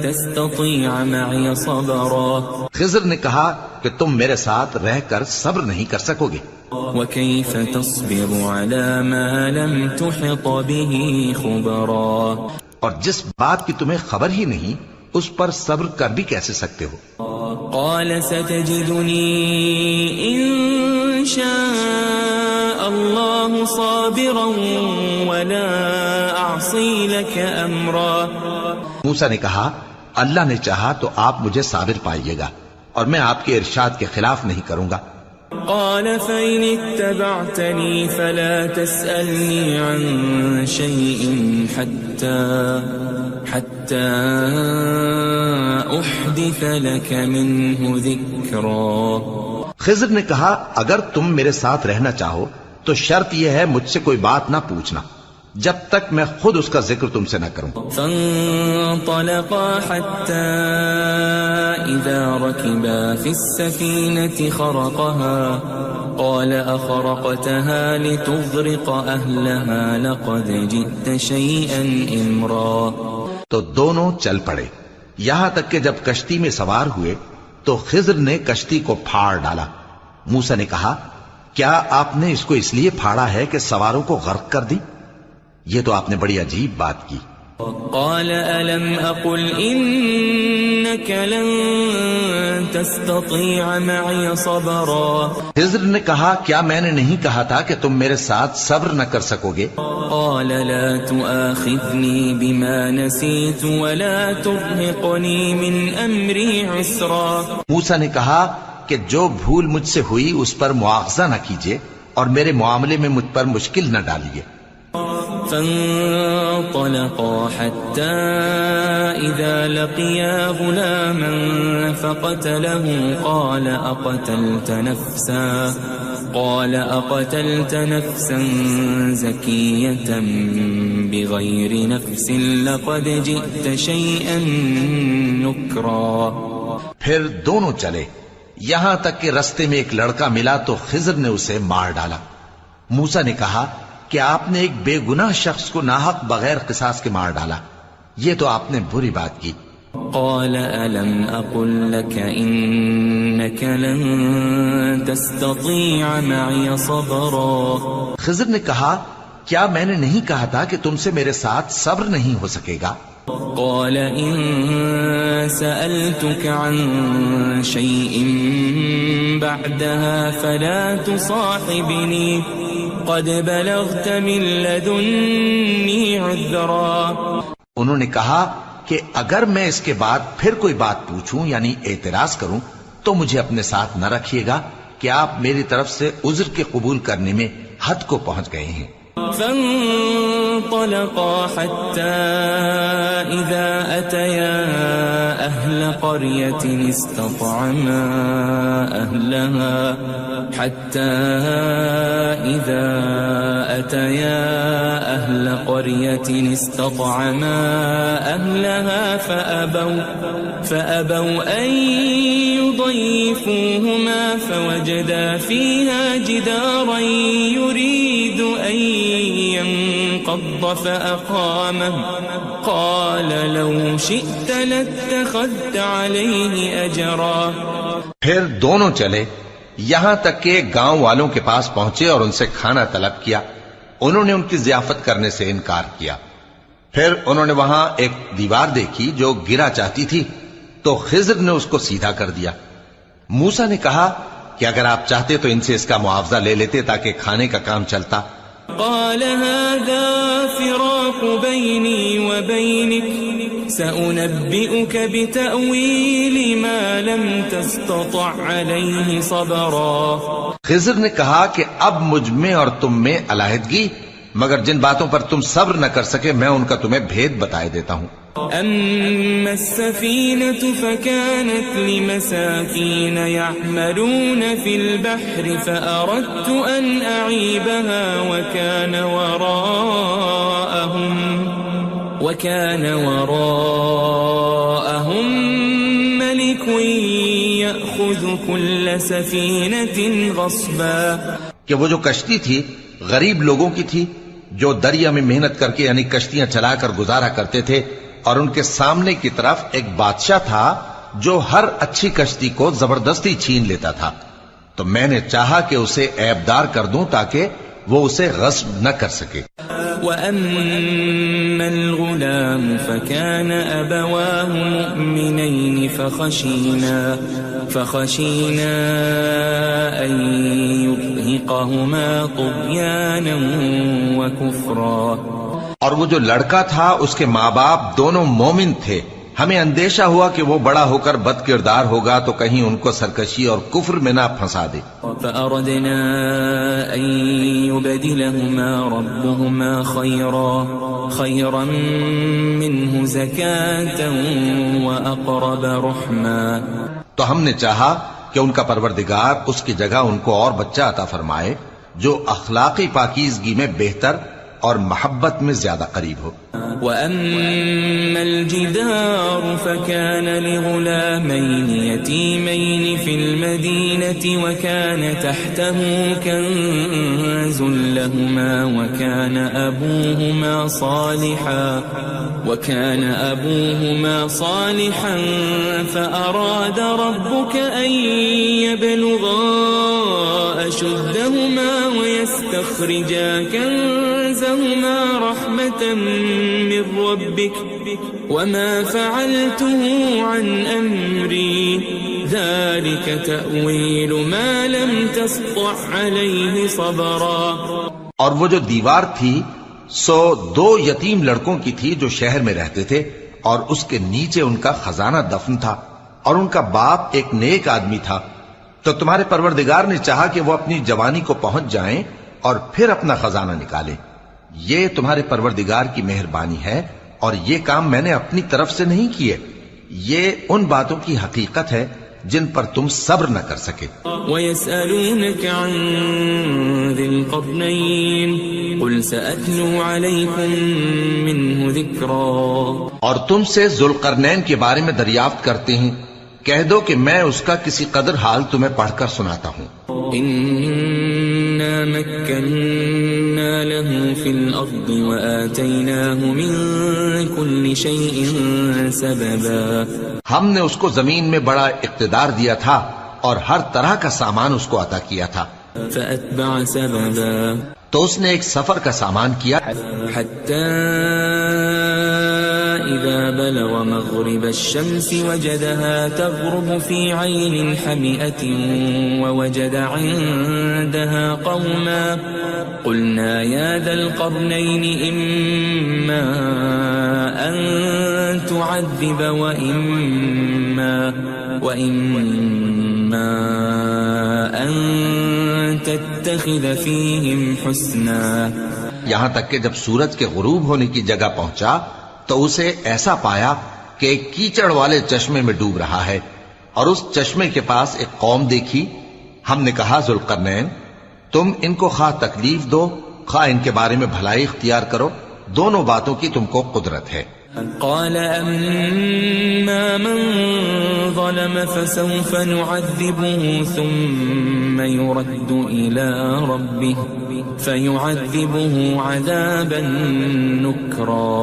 تستطيع معي صبرا. خضر نے کہا کہ تم میرے ساتھ رہ کر صبر نہیں کر سکو گے. وكيف تصبر على ما لم تحط به خبرا. اور جس بات کی تمہیں خبر ہی نہیں اس پر صبر کر بھی کیسے سکتے ہو. قال ستجدني إن شاء الله صابرا ولا أعصي لك أمرا. موسیٰ نے کہا اللہ نے چاہا تو آپ مجھے صابر پائیے گا اور میں آپ کے ارشاد کے خلاف نہیں کروں گا. قال فإن اتبعتني فلا تسألني عن شيء حتى أحدث لك منه ذكرا. خضر نے کہا اگر تم میرے ساتھ رہنا چاہو تو شرط یہ ہے مجھ سے کوئی بات نہ پوچھنا جب تک میں خود اس کا ذکر تم سے نہ کروں. فانطلقا حتى إذا ركبا في السفينة خرقها قال أخرقتها لتغرق أهلها لقد جئت شيئا إمرا. تو دونوں چل پڑے یہاں تک کہ جب کشتی میں سوار ہوئے تو خضر نے کشتی کو پھاڑ ڈالا. موسیٰ نے کہا کیا آپ نے اس کو اس لیے پھاڑا ہے کہ سواروں کو غرق کر دی؟ یہ تو آپ نے بڑی عجیب بات کی. قال ألم أقل إنك لن تستطيع معي صبرا. خضر نے کہا کیا میں نے نہیں کہا تھا کہ تم میرے ساتھ صبر نہ کر سکو گے؟ قال لا تؤاخذني بما نسيت ولا ترهقني من أمري عسرا. موسیٰ نے کہا کہ جو بھول مجھ سے ہوئی اس پر مواخذہ نہ کیجیے اور میرے معاملے میں مجھ پر مشکل نہ ڈالیے. فانطلقا حتى إذا لقيا غلاما فقتله قال أقتلت نفسا زكية بغير نفس لقد جئت شيئا نكرا. پھر دونوں چلے یہاں تک کہ رستے میں ایک لڑکا ملا تو خضر نے اسے مار ڈالا. موسیٰ نے کہا کہ آپ نے ایک بے گناہ شخص کو ناحق بغیر قصاص کے مار ڈالا. یہ تو آپ نے بری بات کی. قال ألم أقل لك إنك لن تستطيع معي صبرا. خضر نے کہا کیا میں نے نہیں کہا تھا کہ تم سے میرے ساتھ صبر نہیں ہو سکے گا؟ قال إن سألتك عن شيء بعدها فلا تصاحبني قد بلغت من لدني عذرا. انہوں نے کہا کہ اگر میں اس کے بعد پھر کوئی بات پوچھوں یعنی اعتراض کروں تو مجھے اپنے ساتھ نہ رکھیے گا کہ آپ میری طرف سے عذر کے قبول کرنے میں حد کو پہنچ گئے ہیں. فانطلقا حتى إذا أتيا أهل قرية استطعما أهلها أهل قرية استطعما أهلها فأبوا أن يضيفوهما فوجدا فيها جدارا يريد أن ينقض فأقامه قال لو شئت لاتخذت عليه أجرا. پھر دونوں چلے یہاں تک کہ گاؤں والوں کے پاس پہنچے اور ان سے کھانا طلب کیا. انہوں نے ان کی ضیافت کرنے سے انکار کیا. پھر انہوں نے وہاں ایک دیوار دیکھی جو گرا چاہتی تھی تو خضر نے اس کو سیدھا کر دیا. موسیٰ نے کہا کہ اگر آپ چاہتے تو ان سے اس کا معاوضہ لے لیتے تاکہ کھانے کا کام چلتا. قال هذا فراق بيني وبينك سأنبئك بتأويل ما لم تستطع عليه صبرا. خضر نے کہا کہ اب مجھ میں اور تم میں علیحدگی، مگر جن باتوں پر تم صبر نہ کر سکے میں ان کا تمہیں بھید بتائے دیتا ہوں. أما السفينة فكانت لمساكين يعملون في البحر فأردت أن أعيبها وكان وراءهم ملك يأخذ كل سفينة غصبا. کہ وہ جو کشتی تھی غریب لوگوں کی تھی جو دریا میں محنت کر کے یعنی کشتیاں چلا کر گزارا کرتے تھے، اور ان کے سامنے کی طرف ایک بادشاہ تھا جو ہر اچھی کشتی کو زبردستی چھین لیتا تھا. تو میں نے چاہا کہ اسے عیبدار کر دوں تاکہ وہ اسے غصب نہ کر سکے. وَأَمَّا الْغُلَامُ فَكَانَ أَبَوَاهُ مُؤْمِنَيْنِ فَخَشِينَا أَن يُرْهِقَهُمَا طُغْيَانًا وَكُفْرًا. اور وہ جو لڑکا تھا اس کے ماں باپ دونوں مومن تھے، ہمیں اندیشہ ہوا کہ وہ بڑا ہو کر بد کردار ہوگا تو کہیں ان کو سرکشی اور کفر میں نہ پھنسا دے. فأردنا أن يبدلهما ربهما خيرا منه زكاة وأقرب رحما. تو ہم نے چاہا کہ ان کا پروردگار اس کی جگہ ان کو اور بچہ عطا فرمائے جو اخلاقی پاکیزگی میں بہتر اور محبت میں زیادہ قریب ہو. وَأَمَّا الْجِدَارُ فَكَانَ لِغُلَامَيْنِ يَتِيمَيْنِ فِي الْمَدِينَةِ وَكَانَ تَحْتَهُ كَنْزٌ لَهُمَا وَكَانَ أَبُوهُمَا صَالِحًا فَأَرَادَ رَبُّكَ أَنْ يَبْلُغَا أَشُدَّهُمَا وَيَسْتَخْرِجَا كَنْزَهُمَا رَحْمَةً من ربك وما فعلته عن أمري ذلك تأويل ما لم تسطع عليه صبرا. اور وہ جو دیوار تھی سو 2 یتیم لڑکوں کی تھی جو شہر میں رہتے تھے اور اس کے نیچے ان کا خزانہ دفن تھا اور ان کا باپ ایک نیک آدمی تھا. تو تمہارے پروردگار نے چاہا کہ وہ اپنی جوانی کو پہنچ جائیں اور پھر اپنا خزانہ نکالے. یہ تمہارے پروردگار کی مہربانی ہے اور یہ کام میں نے اپنی طرف سے نہیں کیے. یہ ان باتوں کی حقیقت ہے جن پر تم صبر نہ کر سکے. وَيَسْأَلُونَكَ عَنْ ذِي الْقَرْنَيْنِ قُلْ سَأَتْلُو عَلَيْكُمْ مِنْهُ ذِكْرًا. اور تم سے ذوالقرنین کے بارے میں دریافت کرتے ہیں، کہہ دو کہ میں اس کا کسی قدر حال تمہیں پڑھ کر سناتا ہوں. إِنَّا مَكَّنَّا لَهُ فِي الْأَرْضِ وَآتَيْنَاهُ مِنْ كُلِّ شَيْءٍ سَبَبًا. ہم نے اس کو زمین میں بڑا اقتدار دیا تھا اور ہر طرح کا سامان اس کو عطا کیا تھا. فَأَتْبَعَ سَبَبًا. تو اس نے ایک سفر کا سامان کیا حَتَّى إِذَا بَلَغَ مَغْرِبَ الشَّمْسِ وَجَدَهَا تَغْرُبُ فِي عَيْنٍ حَمِئَةٍ وَوَجَدَ عِندَهَا قَوْمًا قُلْنَا يَا ذَا الْقَرْنَيْنِ إِمَّا أَن تُعَذِّبَ وَإِمَّا أَن تَتَّخِذَ فِيهِمْ حُسْنًا. یہاں تک کہ جب سورج کے غروب ہونے کی جگہ پہنچا تو اسے ایسا پایا کہ ایک کیچڑ والے چشمے میں ڈوب رہا ہے اور اس چشمے کے پاس ایک قوم دیکھی. ہم نے کہا ذوالقرنین تم ان کو خواہ تکلیف دو خواہ ان کے بارے میں بھلائی اختیار کرو، دونوں باتوں کی تم کو قدرت ہے۔ قال أما من ظلم فسوف نعذبه ثم يرد إلى ربه فيعذبه عذابا نكرا۔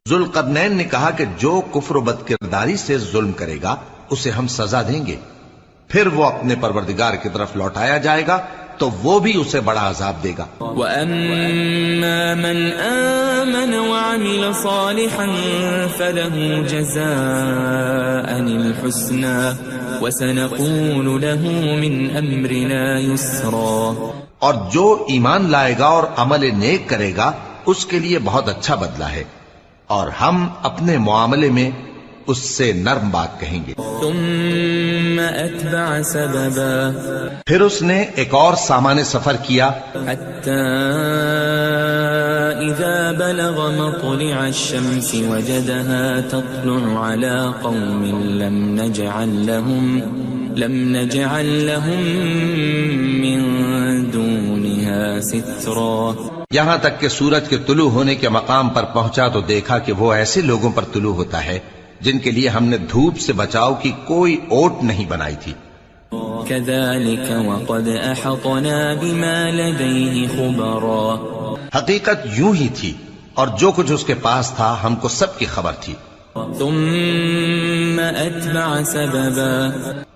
ذوالقرنین نے کہا کہ جو کفر و بد کرداری سے ظلم کرے گا اسے ہم سزا دیں گے، پھر وہ اپنے پروردگار کی طرف لوٹایا جائے گا تو وہ بھی اسے بڑا عذاب دے گا۔ وَأَمَّا مَنْ آمَنَ وَعَمِلَ صَالِحًا فَلَهُ جَزَاءً الْحُسْنَى وَسَنَقُولُ لَهُ مِنْ أَمْرِنَا يُسْرًا۔ اور جو ایمان لائے گا اور عمل نیک کرے گا اس کے لیے بہت اچھا بدلہ ہے، اور ہم اپنے معاملے میں اس سے نرم بات کہیں گے۔ ثم أتبع سببا، پھر اس نے ایک اور سامان سفر کیا، حتى إذا بلغ مطلع الشمس وجدها تطلع على قوم لم نجعل لهم من دونها سترا۔ یہاں تک کہ سورج کے طلوع ہونے کے مقام پر پہنچا تو دیکھا کہ وہ ایسے لوگوں پر طلوع ہوتا ہے جن کے لیے ہم نے دھوپ سے بچاؤ کی کوئی اوٹ نہیں بنائی تھی۔ كذلك وقد أحطنا بما لديه خبرا، حقیقت یوں ہی تھی اور جو کچھ اس کے پاس تھا ہم کو سب کی خبر تھی۔ ثم أتبع سببا،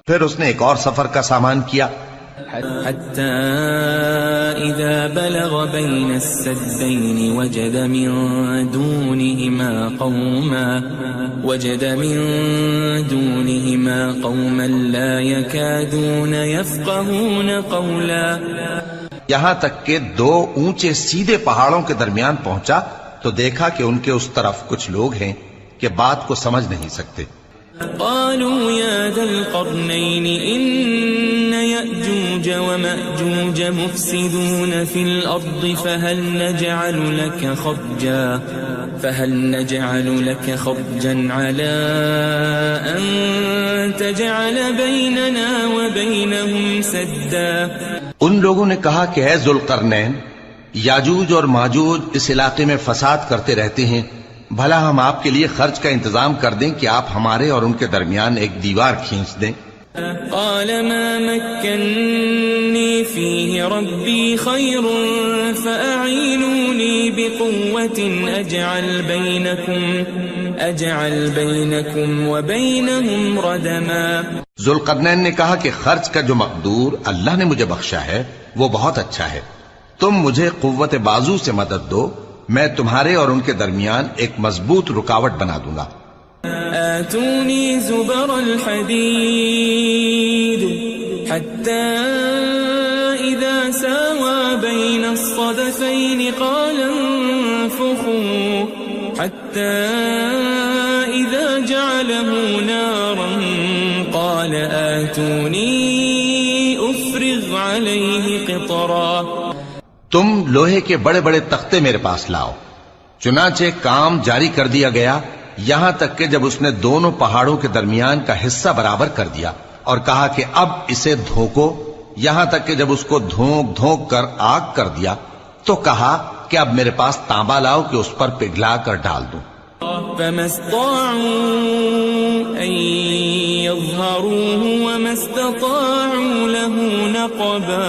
پھر اس نے ایک اور سفر کا سامان کیا، حتى إذا بلغ بين السدين وجد من دونهما قوما لا يكادون يفقهون قولا۔ یہاں تک کہ دو اونچے سیدھے پہاڑوں کے درمیان پہنچا تو دیکھا کہ ان کے اس طرف کچھ لوگ ہیں کہ بات کو سمجھ نہیں سکتے۔ قالوا يا ذا القرنين إن يأجوج ومأجوج مفسدون في الأرض فهل نجعل لك خرجا على أن تجعل بيننا وبينهم سدا۔ ان لوگوں نے کہا کہ اے ذوالقرنین، یاجوج اور ماجوج اس علاقے میں فساد کرتے رہتے ہیں، بھلا ہم آپ کے لیے خرچ کا انتظام کر دیں کہ آپ ہمارے اور ان کے درمیان ایک دیوار کھینچ دیں۔ قال ما مكنني فيه ربي خير فأعينوني بقوة أجعل بينكم وبينهم ردما۔ ذوالقرنین نے کہا کہ خرچ کا جو مقدور اللہ نے مجھے بخشا ہے وہ بہت اچھا ہے، تم مجھے قوت بازو سے مدد دو، میں تمہارے اور ان کے درمیان ایک مضبوط رکاوٹ بنا دوں گا۔ آتوني زبر الحديد حتى إذا ساوى بين الصدفين قال انفخوا حتى إذا جعله نارا قال آتوني أفرغ عليه قطرا۔ تم لوہے کے بڑے بڑے تختے میرے پاس لاؤ۔ چنانچہ کام جاری کر دیا گیا یہاں تک کہ جب اس نے دونوں پہاڑوں کے درمیان کا حصہ برابر کر دیا اور کہا کہ اب اسے دھوکو، یہاں تک کہ جب اس کو دھونک دھونک کر آگ کر دیا تو کہا کہ اب میرے پاس تانبا لاؤ کہ اس پر پگھلا کر ڈال دوں۔ فما استطاعوا أن يظهروه وما استطاعوا له نقبا۔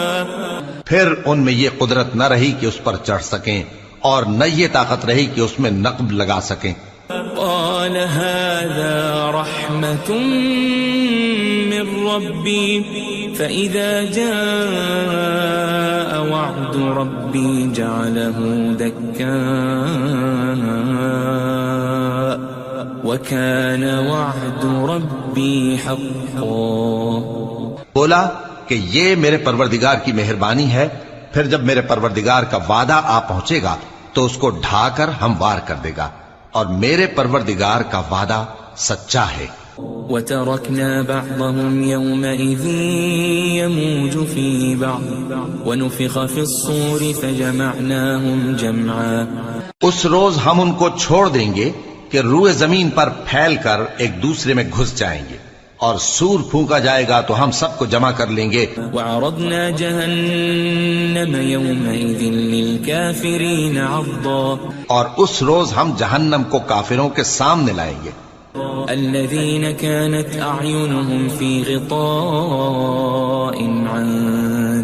پھر ان میں یہ قدرت نہ رہی کہ اس پر چڑھ سکیں اور نہ یہ طاقت رہی کہ اس میں نقب لگا سکیں۔ قال هذا رحمة من ربي فإذا جاء وعد ربي جعله دكا وكان وعد ربي حقا۔ بولا کہ یہ میرے پروردگار کی مہربانی ہے، پھر جب میرے پروردگار کا وعدہ آ پہنچے گا تو اس کو ڈھا کر ہموار کر دے گا، اور میرے پروردگار کا وعدہ سچا ہے۔ وَتَرَكْنَا بَعْضَهُمْ يَوْمَئِذٍ يَمُوجُ فِي بَعْضٍ وَنُفِخَ فِي الصُّورِ فَجَمَعْنَاهُمْ جَمْعًا۔ اس روز ہم ان کو چھوڑ دیں گے کہ روئے زمین پر پھیل کر ایک دوسرے میں گھس جائیں گے، اور سور پھونکا جائے گا تو ہم سب کو جمع کر لیں گے. وعرضنا جهنم يومئذ للكافرين عرضا اور اس روز ہم جہنم کو کافروں کے سامنے لائیں گے. الذين كانت أعينهم في غطاء عن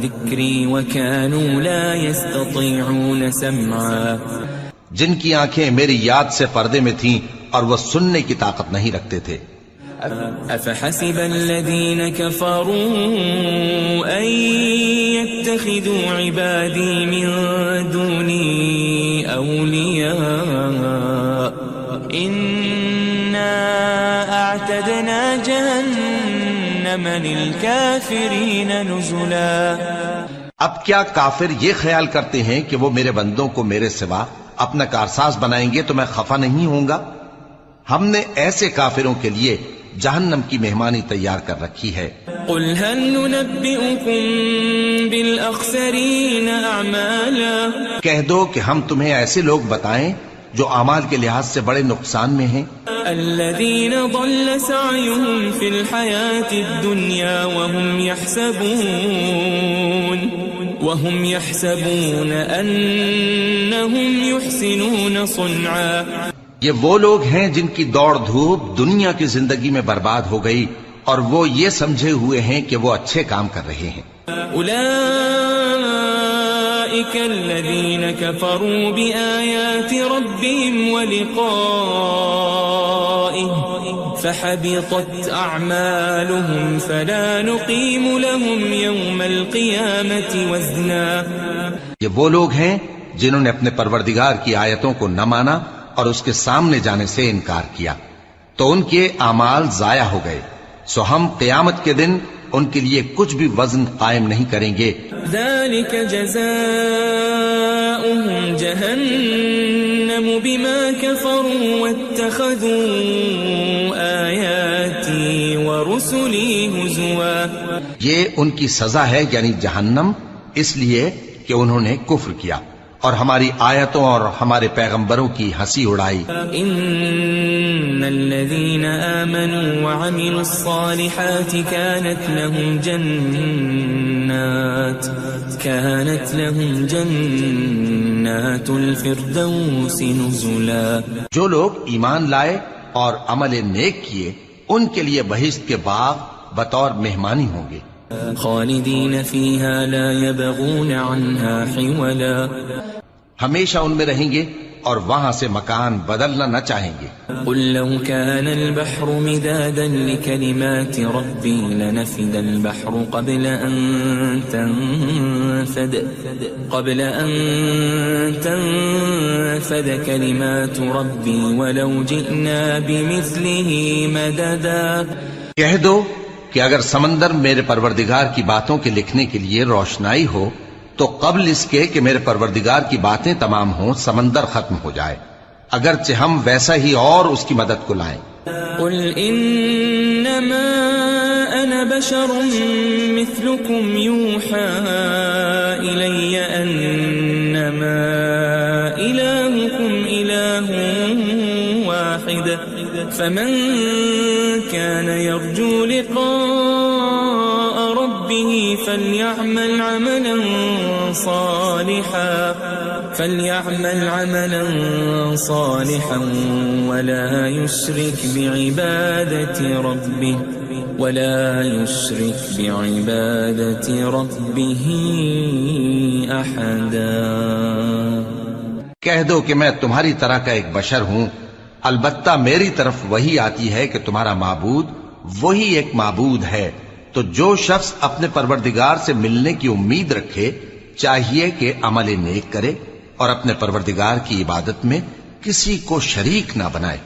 ذكري وكانوا لا يستطيعون سمعا جن کی آنکھیں میری یاد سے پردے میں تھیں اور وہ سننے کی طاقت نہیں رکھتے تھے. أفحسب الذين كفروا أن يتخذوا عبادي من دوني أولياء إنا أعتدنا جهنم للكافرين نزلا. اب کیا کافر یہ خیال کرتے ہیں کہ وہ میرے بندوں کو میرے سوا اپنا کارساز بنائیں گے تو میں خفا نہیں ہوں گا؟ ہم نے ایسے کافروں کے لیے جہنم کی مہمانی تیار کر رکھی ہے. قل هل ننبئكم بالأخسرين أعمالا کہہ دو کہ ہم تمہیں ایسے لوگ بتائیں جو اعمال کے لحاظ سے بڑے نقصان میں ہیں. الذين ضل سعيهم في الحياة الدنيا وهم يحسبون أنهم يحسنون صنعا. یہ وہ لوگ ہیں جن کی دوڑ دھوپ دنیا کی زندگی میں برباد ہو گئی اور وہ یہ سمجھے ہوئے ہیں کہ وہ اچھے کام کر رہے ہیں. أولئك الذين كفروا بآيات ربهم ولقائه فحبطت أعمالهم فلا نقيم لهم يوم القيامة وزنا. یہ وہ لوگ ہیں جنہوں نے اپنے پروردگار کی آیتوں کو نہ مانا اور اس کے سامنے جانے سے انکار کیا تو ان کے اعمال ضائع ہو گئے، سو ہم قیامت کے دن ان کے لیے کچھ بھی وزن قائم نہیں کریں گے. ذلك جزاؤهم جهنم بما كفروا واتخذوا آياتي ورسلي هزوا. یہ ان کی سزا ہے یعنی جہنم، اس لیے کہ انہوں نے کفر کیا اور ہماری آیتوں اور ہمارے پیغمبروں کی ہنسی اڑائی. ان الذين آمنوا وعملوا الصالحات كانت لهم جنات الفردوس نزلا. جو لوگ ایمان لائے اور عمل نیک کیے ان کے لیے بہشت کے باغ بطور مہمانی ہوں گے. خالدین فیہا لا یبغون عنہا حولا. ہمیشہ ان میں رہیں گے اور وہاں سے مکان بدلنا نہ چاہیں گے. قل لو كان البحر مدادا لكلمات ربي لنفد البحر قبل أن تنفد كلمات ربي ولو جئنا بمثله مددا. کہہ دو کہ اگر سمندر میرے پروردگار کی باتوں کے لکھنے کے لیے روشنائی ہو تو قبل اس کے کہ میرے پروردگار کی باتیں تمام ہوں سمندر ختم ہو جائے، اگرچہ ہم ویسا ہی اور اس کی مدد کو لائیں. قل انما انا بشر مثلكم يوحى الي انما الهكم اله واحد فمن كان يرجو لقاء ربه فليعمل عملا صالحا ولا يشرك بعبادة ربه أحدا. کہہ دو کہ میں تمہاری طرح کا ایک بشر ہوں، البتہ میری طرف وہی آتی ہے کہ تمہارا معبود وہی ایک معبود ہے. تو جو شخص اپنے پروردگار سے ملنے کی امید رکھے چاہیے کہ عمل نیک کرے اور اپنے پروردگار کی عبادت میں کسی کو شریک نہ بنائے.